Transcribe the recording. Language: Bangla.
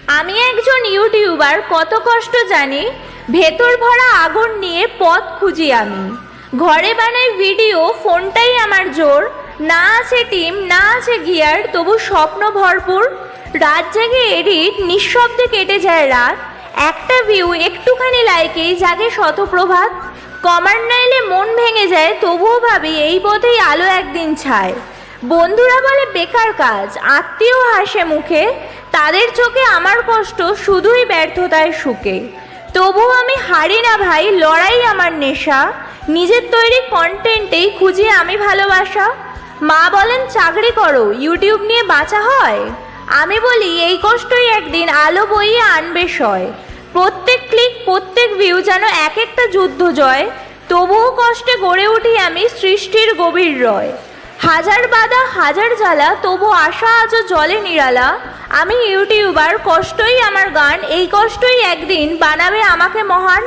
আমি একজন ইউটিউবার, কত কষ্ট জানি। ভেতর ভরা আগুন নিয়ে পথ খুঁজি আমি। ঘরে বানাই ভিডিও, ফোনটাই আমার জোর। না আছে টিম, না আছে গিয়ার, তবু স্বপ্ন ভরপুর। রাত জেগে এডিট, নিঃশব্দে কেটে যায় রাত। একটা ভিউ, একটুখানি লাইকেই জাগে শতপ্রভাত। কমার নাইলে মন ভেঙে যায়, তবুও ভাবি এই পথেই আলো একদিন ছায়। বন্ধুরা বলে বেকার কাজ, আত্মীয় হাসে মুখে। তাদের চোখে আমার কষ্ট শুধুই ব্যর্থতায় সুখে। তবুও আমি হারি না ভাই, লড়াই আমার নেশা। নিজের তৈরি কন্টেন্টেই খুঁজি আমি ভালোবাসা। মা বলেন চাকরি করো, ইউটিউব নিয়ে বাঁচা হয়। আমি বলি এই কষ্টই একদিন আলো বইয়ে আনবে সয়। প্রত্যেক ক্লিক, প্রত্যেক ভিউ যেন এক একটা যুদ্ধ জয়। তবুও কষ্টে গড়ে উঠি আমি সৃষ্টির গভীর রয়। হাজার বাধা, হাজার জ্বালা, তবু আশা আজও জলে নিরালা। আমি ইউটিউবার, কষ্টই আমার গান, এই কষ্টই একদিন বানাবে আমাকে মহান।